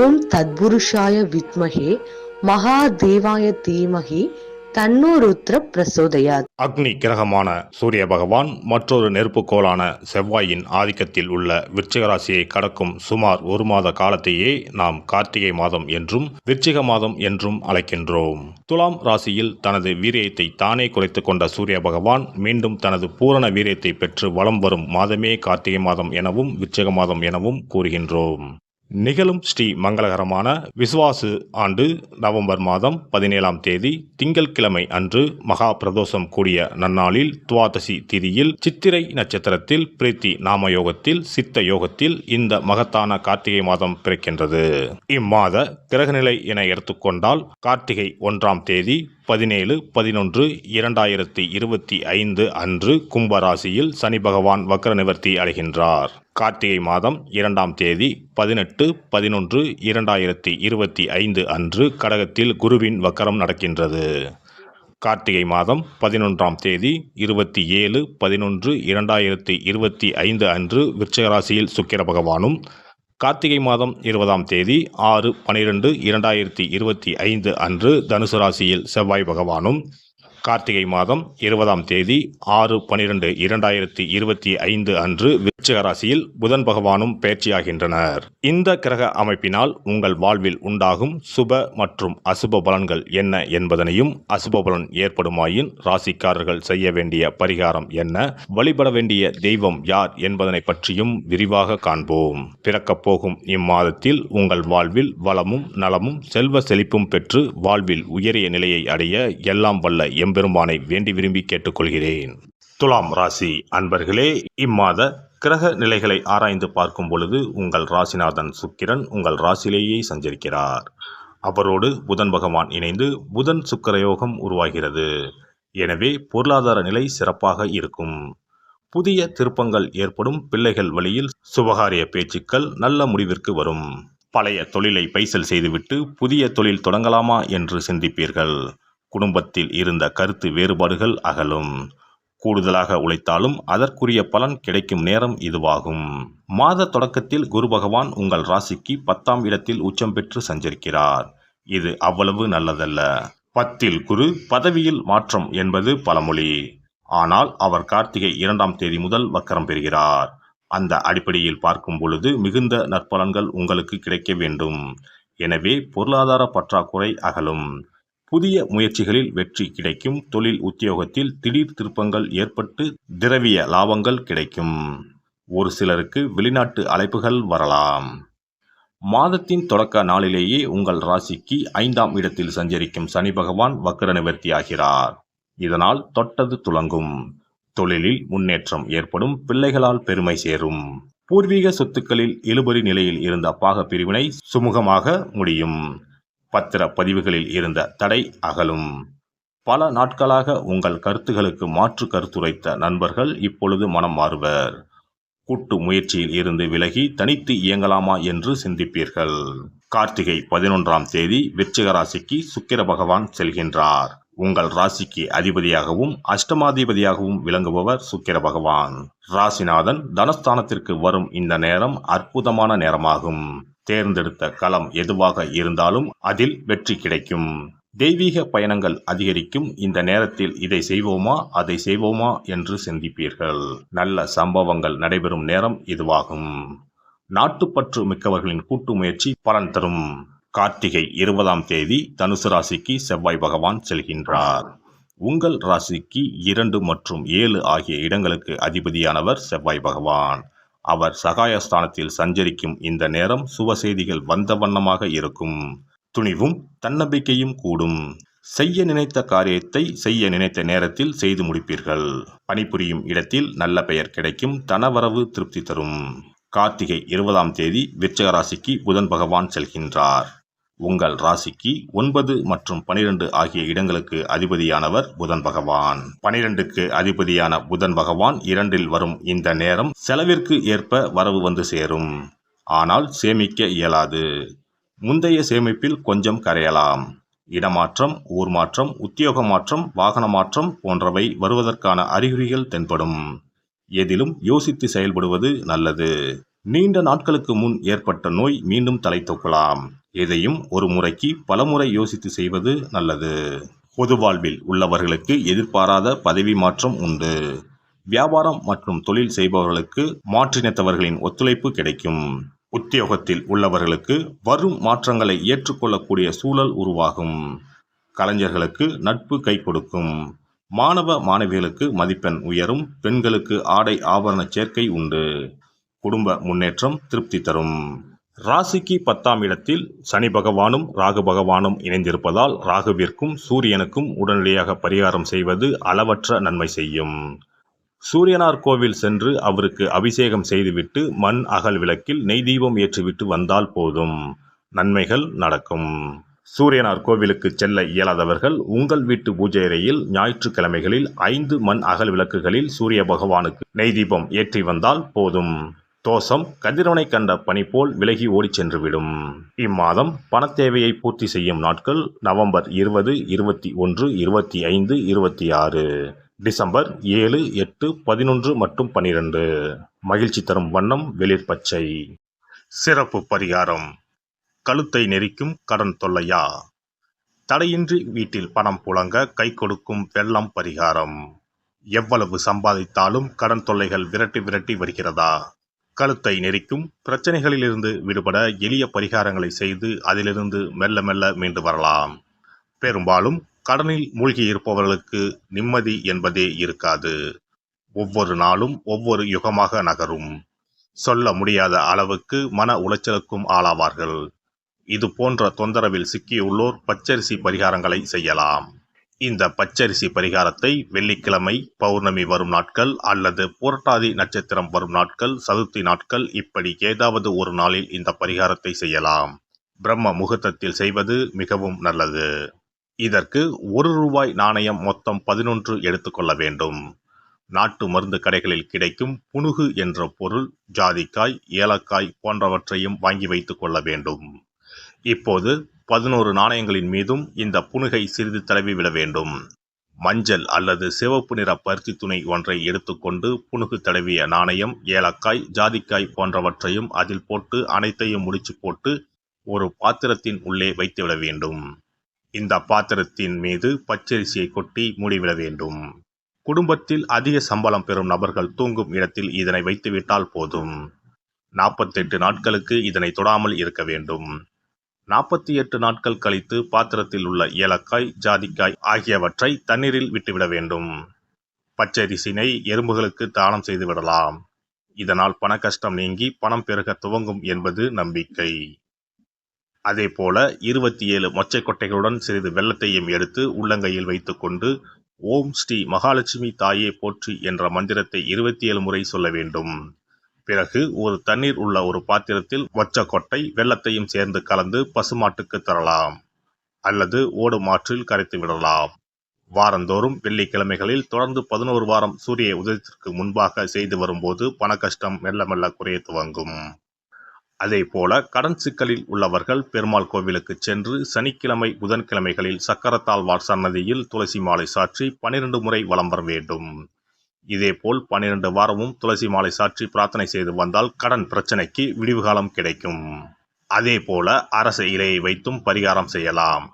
ஓம் தத்புருஷாய வித்மஹே மகாதேவாய தீமஹி தன்னோ ருத்ர பிரசோதயாத். அக்னி கிரகமான சூரிய பகவான் மற்றொரு நெருப்புக்கோளான செவ்வாயின் ஆதிக்கத்தில் உள்ள விருச்சிக ராசியை கடக்கும் சுமார் ஒரு மாத காலத்தையே நாம் கார்த்திகை மாதம் என்றும் விருச்சிக மாதம் என்றும் அழைக்கின்றோம். துலாம் ராசியில் தனது வீரியத்தை தானே குறைத்துக் கொண்ட சூரிய பகவான் மீண்டும் தனது பூரண வீரியத்தை பெற்று வலம் வரும் மாதமே கார்த்திகை மாதம் எனவும் விருச்சிக மாதம் எனவும் கூறுகின்றோம். நிகழும் ஸ்ரீ மங்களகரமான விசுவாசு ஆண்டு நவம்பர் மாதம் 17ஆம் தேதி திங்கட்கிழமை அன்று மகா பிரதோஷம் கூடிய நன்னாளில் துவாதசி திதியில் சித்திரை நட்சத்திரத்தில் பிரீத்தி நாம யோகத்தில் சித்த யோகத்தில் இந்த மகத்தான கார்த்திகை மாதம் பிறக்கின்றது. இம்மாத கிரகநிலை என எடுத்துக்கொண்டால் கார்த்திகை 1ஆம் தேதி 17/11/2025 அன்று கும்பராசியில் சனி பகவான் வக்ர நிவர்த்தி அடைகின்றார். கார்த்திகை மாதம் 2ஆம் தேதி 18/11/2025 அன்று கடகத்தில் குருவின் வக்கரம் நடக்கின்றது. கார்த்திகை மாதம் 11ஆம் தேதி 27/11/2025 அன்று விருச்சிகராசியில் சுக்கிர பகவானும், கார்த்திகை மாதம் 20ஆம் தேதி 6/12/2025 அன்று தனுசு ராசியில் செவ்வாய் பகவானும், கார்த்திகை மாதம் 20ஆம் தேதி 6/12/2025 அன்று விருச்சிக ராசியில் புதன் பகவானும் பயிற்சியாகின்றனர். இந்த கிரக அமைப்பினால் உங்கள் வாழ்வில் உண்டாகும் சுப மற்றும் அசுப பலன்கள் என்ன என்பதனையும், அசுப பலன் ஏற்படுமாயின் ராசிக்காரர்கள் செய்ய வேண்டிய பரிகாரம் என்ன, வழிபட வேண்டிய தெய்வம் யார் என்பதனை பற்றியும் விரிவாக காண்போம். பிறக்கப் போகும் இம்மாதத்தில் உங்கள் வாழ்வில் வளமும் நலமும் செல்வ செழிப்பும் பெற்று வாழ்வில் உயரிய நிலையை அடைய எல்லாம் வல்ல பெருமானை வேண்டி விரும்பி கேட்டுக்கொள்கிறேன். துலாம் ராசி அன்பர்களே, இம்மாத கிரக நிலைகளை ஆராய்ந்து பார்க்கும் பொழுது உங்கள் ராசிநாதன் சுக்கிரன் உங்கள் ராசியிலேயே சஞ்சரிக்கிறார். அவரோடு புதன் பகவான் இணைந்து புதன் சுக்கிர யோகம் உருவாகிறது. எனவே பொருளாதார நிலை சிறப்பாக இருக்கும். புதிய திருப்பங்கள் ஏற்படும். பிள்ளைகள் வழியில் சுபகாரிய பேச்சுக்கள் நல்ல முடிவிற்கு வரும். பழைய தொழிலை பைசல் செய்துவிட்டு புதிய தொழில் தொடங்கலாமா என்று சிந்திப்பீர்கள். குடும்பத்தில் இருந்த கருத்து வேறுபாடுகள் அகலும். கூடுதலாக உழைத்தாலும் அதற்குரிய பலன் கிடைக்கும் நேரம் இதுவாகும். மாத தொடக்கத்தில் குரு பகவான் உங்கள் ராசிக்கு 10ஆம் இடத்தில் உச்சம் பெற்று சஞ்சரிக்கிறார். இது அவ்வளவு நல்லதல்ல. 10இல் குரு பதவியில் மாற்றம் என்பது பழமொழி. ஆனால் அவர் கார்த்திகை 2ஆம் தேதி முதல் வக்கரம் பெறுகிறார். அந்த அடிப்படையில் பார்க்கும் பொழுது மிகுந்த நற்பலன்கள் உங்களுக்கு கிடைக்க வேண்டும். எனவே பொருளாதார பற்றாக்குறை அகலும். புதிய முயற்சிகளில் வெற்றி கிடைக்கும். தொழில் உத்தியோகத்தில் திடீர் திருப்பங்கள் ஏற்பட்டு திரவிய லாபங்கள் கிடைக்கும். ஒரு சிலருக்கு வெளிநாட்டு அழைப்புகள் வரலாம். மாதத்தின் தொடக்க நாளிலேயே உங்கள் ராசிக்கு 5ஆம் இடத்தில் சஞ்சரிக்கும் சனி பகவான் வக்ர நிவர்த்தி ஆகிறார். இதனால் தொட்டது துலங்கும். தொழிலில் முன்னேற்றம் ஏற்படும். பிள்ளைகளால் பெருமை சேரும். பூர்வீக சொத்துக்களில் இழுபறி நிலையில் இருந்த பாக பிரிவினை சுமூகமாக முடியும். பத்திர பதிவுகளில் இருந்த தடை அகலும். பல நாட்களாக உங்கள் கருத்துகளுக்கு மாற்று கருத்துரைத்த நண்பர்கள் இப்பொழுது மனம் மாறுவர். கூட்டு முயற்சியில் இருந்து விலகி தனித்து இயங்கலாமா என்று சிந்திப்பீர்கள். கார்த்திகை 11ஆம் தேதி விருச்சிக ராசிக்கு சுக்கிர பகவான் செல்கின்றார். உங்கள் ராசிக்கு அதிபதியாகவும் அஷ்டமாதிபதியாகவும் விளங்குபவர் சுக்கிர பகவான். ராசிநாதன் தனஸ்தானத்திற்கு வரும் இந்த நேரம் அற்புதமான நேரமாகும். தேர்ந்தெடுத்த களம் எதுவாக இருந்தாலும் அதில் வெற்றி கிடைக்கும். தெய்வீக பயணங்கள் அதிகரிக்கும். இந்த நேரத்தில் இதை செய்வோமா அதை செய்வோமா என்று சிந்திப்பீர்கள். நல்ல சம்பவங்கள் நடைபெறும் நேரம் இதுவாகும். நாட்டுப்பற்று மிக்கவர்களின் கூட்டு முயற்சி பலன் தரும். கார்த்திகை 20ஆம் தேதி தனுசு ராசிக்கு செவ்வாய் பகவான் செல்கின்றார். உங்கள் ராசிக்கு 2 மற்றும் 7 ஆகிய இடங்களுக்கு அதிபதியானவர் செவ்வாய் பகவான். அவர் சகாயஸ்தானத்தில் சஞ்சரிக்கும் இந்த நேரம் சுப செய்திகள் வந்த வண்ணமாக இருக்கும். துணிவும் தன்னம்பிக்கையும் கூடும். செய்ய நினைத்த காரியத்தை செய்ய நினைத்த நேரத்தில் செய்து முடிப்பீர்கள். பணிபுரியும் இடத்தில் நல்ல பெயர் கிடைக்கும். தனவரவு திருப்தி தரும். கார்த்திகை 20ஆம் தேதி விருச்சிக ராசிக்கு புதன் பகவான் செல்கின்றார். உங்கள் ராசிக்கு 9 மற்றும் 12 ஆகிய இடங்களுக்கு அதிபதியானவர் புதன் பகவான். 12க்கு அதிபதியான புதன் பகவான் 2இல் வரும் இந்த நேரம் செலவிற்கு ஏற்ப வரவு வந்து சேரும். ஆனால் சேமிக்க இயலாது. முந்தைய சேமிப்பில் கொஞ்சம் கரையலாம். இடமாற்றம், ஊர் மாற்றம், உத்தியோக மாற்றம், வாகன மாற்றம் போன்றவை வருவதற்கான அறிகுறிகள் தென்படும். எதிலும் யோசித்து செயல்படுவது நல்லது. நீண்ட நாட்களுக்கு முன் ஏற்பட்ட நோய் மீண்டும் தலை தூக்கலாம். எதையும் ஒரு முறைக்கு பலமுறை யோசித்து செய்வது நல்லது. பொது வாழ்வில் உள்ளவர்களுக்கு எதிர்பாராத பதவி மாற்றம் உண்டு. வியாபாரம் மற்றும் தொழில் செய்பவர்களுக்கு மாற்றினத்தவர்களின் ஒத்துழைப்பு கிடைக்கும். உத்தியோகத்தில் உள்ளவர்களுக்கு வரும் மாற்றங்களை ஏற்றுக்கொள்ளக்கூடிய சூழல் உருவாகும். கலைஞர்களுக்கு நட்பு கை கொடுக்கும். மாணவ மாணவிகளுக்கு மதிப்பெண் உயரும். பெண்களுக்கு ஆடை ஆபரண சேர்க்கை உண்டு. குடும்ப முன்னேற்றம் திருப்தி தரும். ராசிக்கு 10ஆம் இடத்தில் சனி பகவானும் ராகு பகவானும் இணைந்திருப்பதால் ராகுவிற்கும் சூரியனுக்கும் உடனடியாக பரிகாரம் செய்வது அளவற்ற நன்மை செய்யும். சூரியனார் கோவில் சென்று அவருக்கு அபிஷேகம் செய்துவிட்டு மண் அகல் விளக்கில் நெய் தீபம் ஏற்றிவிட்டு வந்தால் போதும், நன்மைகள் நடக்கும். சூரியனார் கோவிலுக்கு செல்ல இயலாதவர்கள் உங்கள் வீட்டு பூஜை அறையில் ஞாயிற்றுக்கிழமைகளில் 5 மண் அகல் விளக்குகளில் சூரிய பகவானுக்கு நெய் தீபம் ஏற்றி வந்தால் போதும். தோஷம் கதிரவனை கண்ட பனி போல் விலகி ஓடிச் சென்றுவிடும். இம்மாதம் பணத்தேவையை பூர்த்தி செய்யும் நாட்கள் நவம்பர் 20, 21, 25, 26, டிசம்பர் 7, 8, 11 மற்றும் 12. மகிழ்ச்சி தரும் வண்ணம் வெளிர் பச்சை. சிறப்பு பரிகாரம். கழுத்தை நெரிக்கும் கடன் தொல்லையா? தடையின்றி வீட்டில் பணம் புழங்க கை கொடுக்கும் வெள்ளம் பரிகாரம். எவ்வளவு சம்பாதித்தாலும் கடன் தொல்லைகள் விரட்டி விரட்டி வருகிறதா? கழுத்தை நெரிக்கும் பிரச்சனைகளிலிருந்து விடுபட எளிய பரிகாரங்களை செய்து அதிலிருந்து மெல்ல மெல்ல மீண்டு வரலாம். பெரும்பாலும் கடனில் மூழ்கி இருப்பவர்களுக்கு நிம்மதி என்பதே இருக்காது. ஒவ்வொரு நாளும் ஒவ்வொரு யுகமாக நகரும். சொல்ல முடியாத அளவுக்கு மன உளைச்சலுக்கும் ஆளாவார்கள். இது போன்ற தொந்தரவில் சிக்கியுள்ளோர் பச்சரிசி பரிகாரங்களை செய்யலாம். இந்த பச்சரிசி பரிகாரத்தை வெள்ளிக்கிழமை, பௌர்ணமி வரும் நாட்கள் அல்லது புரட்டாதி நட்சத்திரம் வரும் நாட்கள், சதுர்த்தி நாட்கள் இப்படி ஏதாவது ஒரு நாளில் இந்த பரிகாரத்தை செய்யலாம். பிரம்ம முகூர்த்தத்தில் செய்வது மிகவும் நல்லது. இதற்கு ₹1 நாணயம் மொத்தம் 11 எடுத்துக்கொள்ள வேண்டும். நாட்டு மருந்து கடைகளில் கிடைக்கும் புனுகு என்ற பொருள், ஜாதிக்காய், ஏலக்காய் போன்றவற்றையும் வாங்கி வைத்துக் கொள்ள வேண்டும். இப்போது 11 நாணயங்களின் மீதும் இந்த புனுகை சிறிது தடவி விட வேண்டும். மஞ்சள் அல்லது சிவப்பு நிற பருத்தி துணி ஒன்றை எடுத்துக்கொண்டு புனுகு தடவிய நாணயம், ஏலக்காய், ஜாதிக்காய் போன்றவற்றையும் அதில் போட்டு அனைத்தையும் முடிச்சு போட்டு ஒரு பாத்திரத்தின் உள்ளே வைத்துவிட வேண்டும். இந்த பாத்திரத்தின் மீது பச்சரிசியை கொட்டி மூடிவிட வேண்டும். குடும்பத்தில் அதிக சம்பளம் பெறும் நபர்கள் தூங்கும் இடத்தில் இதனை வைத்துவிட்டால் போதும். 48 நாட்களுக்கு இதனை தொடாமல் இருக்க வேண்டும். 48 நாட்கள் கழித்து பாத்திரத்தில் உள்ள ஏலக்காய், ஜாதிக்காய் ஆகியவற்றை தண்ணீரில் விட்டுவிட வேண்டும். பச்சரிசினை எறும்புகளுக்கு தானம் செய்து விடலாம். இதனால் பண கஷ்டம் நீங்கி பணம் பெருக துவங்கும் என்பது நம்பிக்கை. அதேபோல 27 மொச்சை கொட்டைகளுடன் சிறிது வெல்லத்தையும் எடுத்து உள்ளங்கையில் வைத்துக்கொண்டு ஓம் ஸ்ரீ மகாலட்சுமி தாயே போற்றி என்ற மந்திரத்தை 27 முறை சொல்ல வேண்டும். பிறகு ஒரு தண்ணீர் உள்ள ஒரு பாத்திரத்தில் மொச்சக்கொட்டை வெல்லத்தையும் சேர்ந்து கலந்து பசுமாட்டுக்கு தரலாம் அல்லது ஓடும் ஆற்றில் கரைத்து விடலாம். வாரந்தோறும் வெள்ளிக்கிழமைகளில் தொடர்ந்து 11 வாரம் சூரிய உதயத்திற்கு முன்பாக செய்து வரும்போது பண கஷ்டம் மெல்ல மெல்ல குறைய துவங்கும். அதே போல கடன் சிக்கலில் உள்ளவர்கள் பெருமாள் கோவிலுக்கு சென்று சனிக்கிழமை, புதன்கிழமைகளில் சக்கரத்தாழ்வார் சன்னதியில் துளசி மாலை சாற்றி 12 முறை வலம் வர வேண்டும். இதேபோல் 12 வாரமும் துளசி மாலை சாற்றி பிரார்த்தனை செய்து வந்தால் கடன் பிரச்சனைக்கு விடிவு காலம் கிடைக்கும். அதே போல அரச இலையை வைத்தும் பரிகாரம் செய்யலாம்.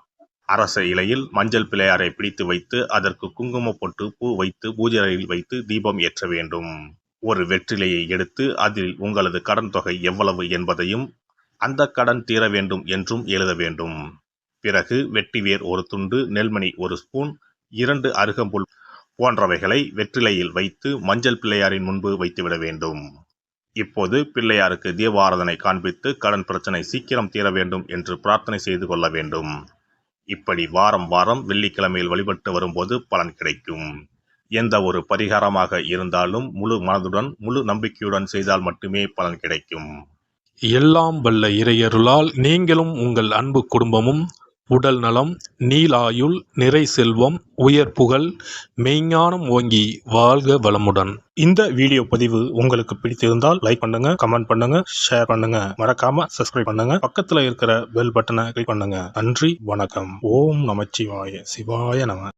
அரச இலையில் மஞ்சள் பிள்ளையாரை பிடித்து வைத்து அதற்கு குங்கும பொட்டு, பூ வைத்து பூஜை அறையில் வைத்து தீபம் ஏற்ற வேண்டும். ஒரு வெற்றிலையை எடுத்து அதில் உங்களது கடன் தொகை எவ்வளவு என்பதையும் அந்த கடன் தீர வேண்டும் என்றும் எழுத வேண்டும். பிறகு வெட்டிவேர் ஒரு துண்டு, நெல்மணி 1 ஸ்பூன், 2 அருகம்புல் போன்றவைகளை வெற்றிலையில் வைத்து மஞ்சள் பிள்ளையாரின் முன்பு வைத்துவிட வேண்டும். இப்போது பிள்ளையாருக்கு தீபாராதனை காண்பித்து கடன் பிரச்சனை சீக்கிரம் தீர வேண்டும் என்று பிரார்த்தனை செய்து கொள்ள வேண்டும். இப்படி வாரம் வாரம் வெள்ளிக்கிழமையில் வழிபட்டு வரும்போது பலன் கிடைக்கும். எந்த ஒரு பரிகாரமாக இருந்தாலும் முழு மனதுடன் முழு நம்பிக்கையுடன் செய்தால் மட்டுமே பலன் கிடைக்கும். எல்லாம் வல்ல இறையருளால் நீங்களும் உங்கள் அன்பு குடும்பமும் உடல் நலம், நீலாயுள், நிறை செல்வம், உயர் புகழ், மெய்ஞானம் ஓங்கி வாழ்க வளமுடன். இந்த வீடியோ பதிவு உங்களுக்கு பிடித்திருந்தால் லைக் பண்ணுங்க, கமெண்ட் பண்ணுங்க, ஷேர் பண்ணுங்க, மறக்காம சப்ஸ்கிரைப் பண்ணுங்க, பக்கத்துல இருக்கிற பெல் பட்டனை கிளிக் பண்ணுங்க. நன்றி, வணக்கம். ஓம் நமச்சிவாய. சிவாய நம.